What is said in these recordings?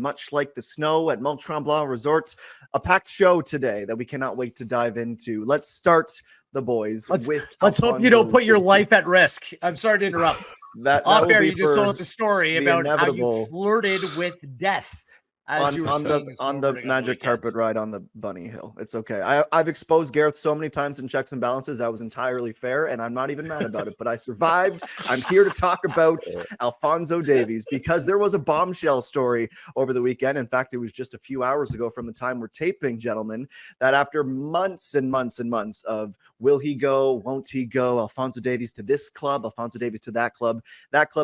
much like the snow at Mont Tremblant Resort, a packed show today that we cannot wait to dive into. Let's start the boys with Let's hope you don't put your life at risk. I'm sorry to interrupt. that will be you just told us a story about how you flirted with death. On the magic carpet ride on the bunny hill. It's okay. I've exposed Gareth so many times in checks and balances. I was entirely fair, and I'm not even mad about it, but I survived. I'm here to talk about Alphonso Davies because there was a bombshell story over the weekend. In fact, it was just a few hours ago from the time we're taping, gentlemen, that after months and months and months of will he go, won't he go, Alphonso Davies to this club, Alphonso Davies to that club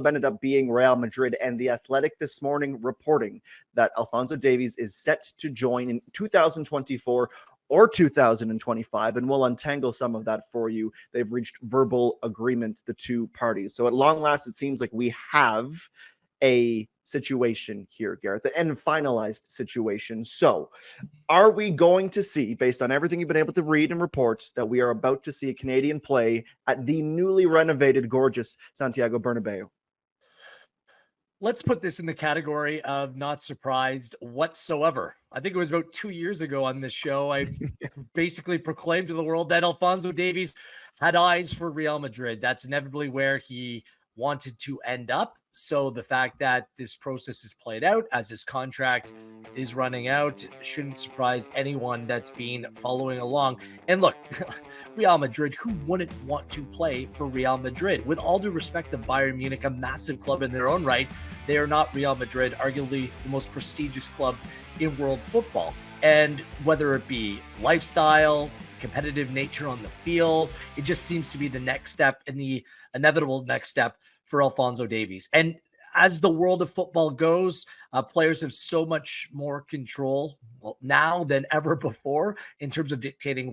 ended up being Real Madrid. And The Athletic this morning reporting that Alphonso Davies is set to join in 2024 or 2025, and we'll untangle some of that for you. They've reached verbal agreement, the two parties. So at long last, it seems like we have a situation here, Gareth, and finalized situation. So are we going to see, based on everything you've been able to read and reports, that we are about to see a Canadian play at the newly renovated, gorgeous Santiago Bernabeu? Let's put this in the category of not surprised whatsoever. I think it was about 2 years ago on this show, I basically proclaimed to the world that Alphonso Davies had eyes for Real Madrid. That's inevitably where he wanted to end up. So the fact that this process is played out as his contract is running out shouldn't surprise anyone that's been following along. And look, Real Madrid, who wouldn't want to play for Real Madrid? With all due respect to Bayern Munich, a massive club in their own right, they are not Real Madrid, arguably the most prestigious club in world football. And whether it be lifestyle, competitive nature on the field, it just seems to be the next step and the inevitable next step for Alphonso Davies. And as the world of football goes, players have so much more control now than ever before in terms of dictating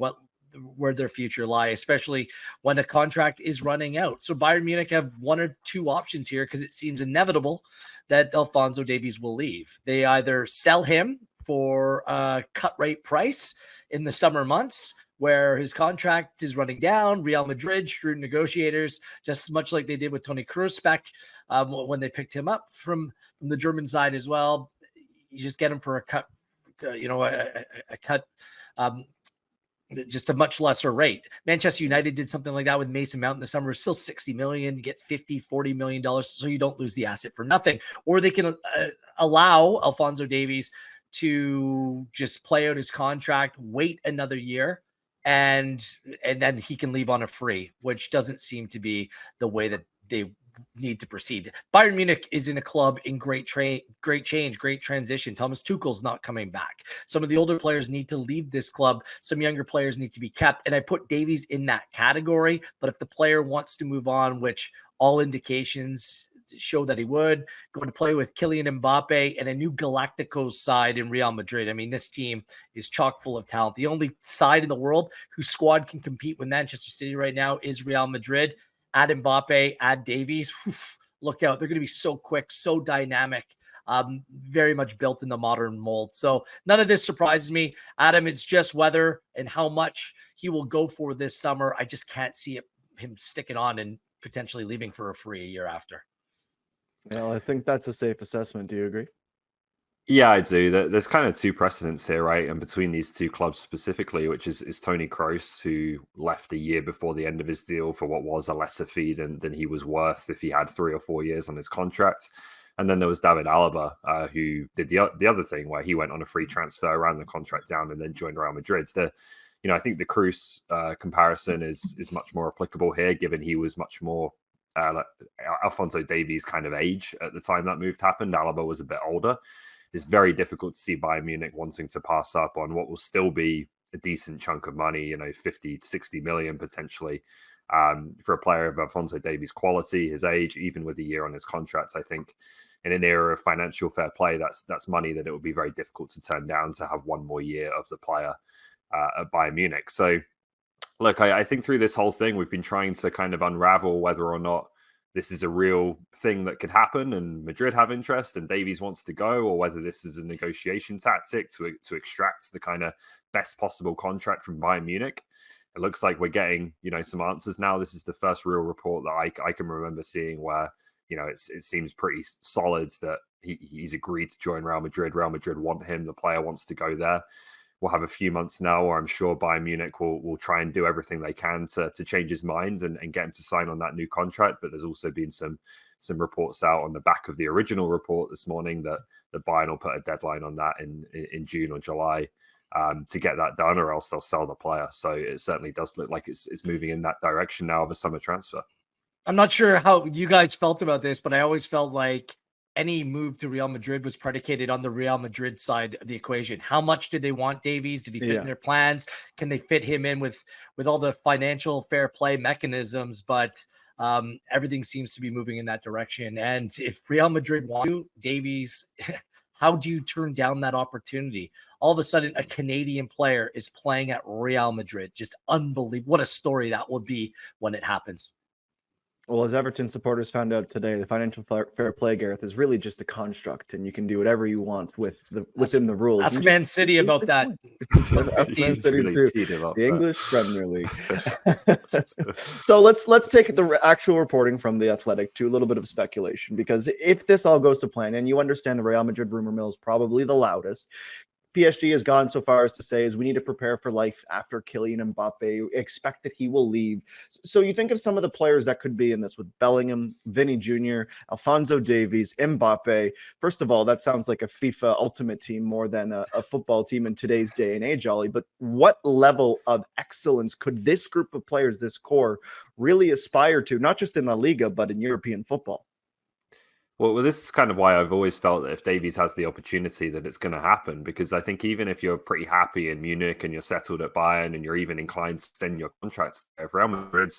where their future lie, especially when a contract is running out. So Bayern Munich have one of two options here because it seems inevitable that Alphonso Davies will leave. They either sell him for a cut rate price in the summer months, where his contract is running down. Real Madrid, shrewd negotiators, just as much like they did with Toni Kroos when they picked him up from the German side as well. You just get him for a cut, just a much lesser rate. Manchester United did something like that with Mason Mount in the summer. Still $60 million, get $50-40 million, so you don't lose the asset for nothing. Or they can allow Alphonso Davies to just play out his contract, wait another year, and then he can leave on a free, which doesn't seem to be the way that they need to proceed. Bayern Munich is in a club in great change, great transition. Thomas Tuchel's not coming back. Some of the older players need to leave this club. Some younger players need to be kept. And I put Davies in that category. But if the player wants to move on, which all indications show that he would, go to play with Kylian Mbappe and a new Galacticos side in Real Madrid. I mean, this team is chock full of talent. The only side in the world whose squad can compete with Manchester City right now is Real Madrid. Add Mbappe, add Davies. Look out. They're going to be so quick, so dynamic, very much built in the modern mold. So none of this surprises me. Adam, it's just whether and how much he will go for this summer. I just can't see him sticking on and potentially leaving for a free a year after. Well, I think that's a safe assessment. Do you agree? Yeah, I do. There's kind of two precedents here, right? And between these two clubs specifically, which is Toni Kroos, who left a year before the end of his deal for what was a lesser fee than he was worth if he had 3 or 4 years on his contract. And then there was David Alaba, who did the other thing where he went on a free transfer, ran the contract down, and then joined Real Madrid. I think the Kroos comparison is much more applicable here, given he was much more like Alphonso Davies' kind of age at the time that move happened. Alaba was a bit older. It's very difficult to see Bayern Munich wanting to pass up on what will still be a decent chunk of money, 50-60 million potentially, for a player of Alphonso Davies' quality, his age, even with a year on his contract. I think in an era of financial fair play, that's money that it would be very difficult to turn down to have one more year of the player at Bayern Munich. So look, I think through this whole thing, we've been trying to kind of unravel whether or not this is a real thing that could happen and Madrid have interest and Davies wants to go, or whether this is a negotiation tactic to extract the kind of best possible contract from Bayern Munich. It looks like we're getting, some answers now. This is the first real report that I can remember seeing where, it seems pretty solid that he's agreed to join Real Madrid. Real Madrid want him. The player wants to go there. We'll have a few months now, or I'm sure Bayern Munich will try and do everything they can to change his mind and get him to sign on that new contract. But there's also been some reports out on the back of the original report this morning that Bayern will put a deadline on that in June or July to get that done, or else they'll sell the player. So it certainly does look like it's moving in that direction now of a summer transfer. I'm not sure how you guys felt about this, but I always felt like any move to Real Madrid was predicated on the Real Madrid side of the equation. How much did they want Davies? Did he fit in their plans? Can they fit him in with all the financial fair play mechanisms? But everything seems to be moving in that direction. And if Real Madrid want to, Davies, how do you turn down that opportunity? All of a sudden, a Canadian player is playing at Real Madrid. Just unbelievable. What a story that would be when it happens. Well, as Everton supporters found out today, the financial fair play, Gareth, is really just a construct, and you can do whatever you want within the rules. Ask Man City about that. Ask Man City too. The English Premier League. So let's take the actual reporting from The Athletic to a little bit of speculation, because if this all goes to plan, and you understand the Real Madrid rumor mill is probably the loudest, PSG has gone so far as to say is we need to prepare for life after Kylian Mbappe, expect that he will leave. So you think of some of the players that could be in this with Bellingham, Vinny Jr., Alphonso Davies, Mbappe. First of all, that sounds like a FIFA Ultimate Team more than a football team in today's day and age, Ollie. But what level of excellence could this group of players, this core, really aspire to, not just in La Liga, but in European football? Well, this is kind of why I've always felt that if Davies has the opportunity, that it's going to happen. Because I think even if you're pretty happy in Munich and you're settled at Bayern and you're even inclined to extend your contracts, if Real Madrid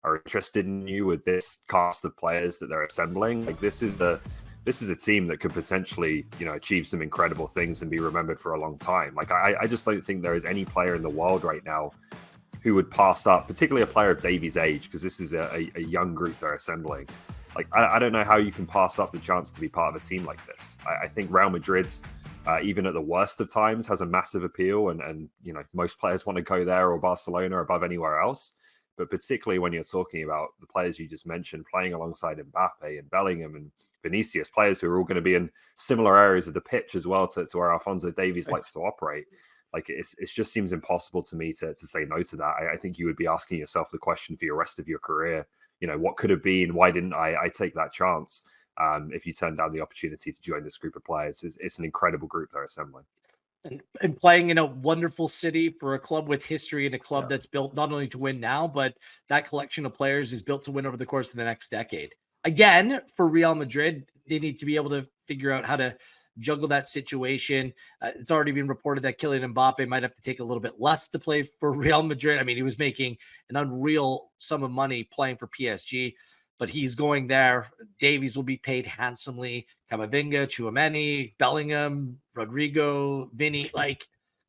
are interested in you with this cast of players that they're assembling, like this is a team that could potentially, achieve some incredible things and be remembered for a long time. Like I just don't think there is any player in the world right now who would pass up, particularly a player of Davies' age, because this is a young group they're assembling. Like, I don't know how you can pass up the chance to be part of a team like this. I think Real Madrid, even at the worst of times, has a massive appeal. And most players want to go there or Barcelona above anywhere else. But particularly when you're talking about the players you just mentioned, playing alongside Mbappe and Bellingham and Vinicius, players who are all going to be in similar areas of the pitch as well to where Alphonso Davies likes to operate. Like, it just seems impossible to me to say no to that. I think you would be asking yourself the question for your rest of your career. What could have been? Why didn't I take that chance? If you turn down the opportunity to join this group of players, it's an incredible group they're assembling. And playing in a wonderful city for a club with history and a club that's built not only to win now, but that collection of players is built to win over the course of the next decade. Again, for Real Madrid, they need to be able to figure out how to juggle that situation. It's already been reported that Kylian Mbappe might have to take a little bit less to play for Real Madrid. I mean, he was making an unreal sum of money playing for PSG, but he's going there. Davies will be paid handsomely. Camavinga, Tchouaméni, Bellingham, Rodrigo, Vinny, like,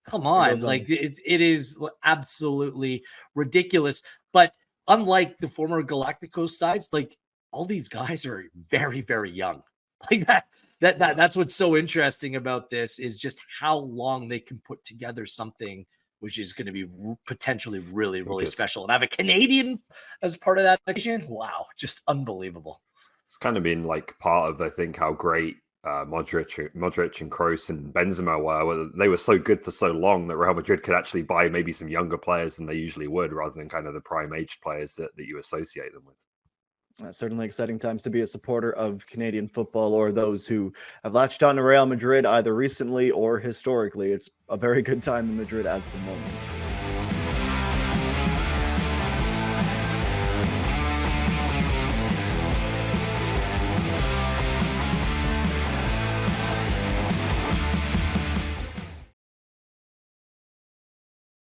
come on. Like, it is absolutely ridiculous. But unlike the former Galacticos sides, like, all these guys are very, very young. Like that's what's so interesting about this, is just how long they can put together something which is going to be potentially really, really special. And have a Canadian as part of that equation. Wow, just unbelievable. It's kind of been like part of, I think, how great Modric and Kroos and Benzema were. They were so good for so long that Real Madrid could actually buy maybe some younger players than they usually would, rather than kind of the prime age players that you associate them with. Certainly exciting times to be a supporter of Canadian football, or those who have latched on to Real Madrid either recently or historically. It's a very good time in Madrid at the moment.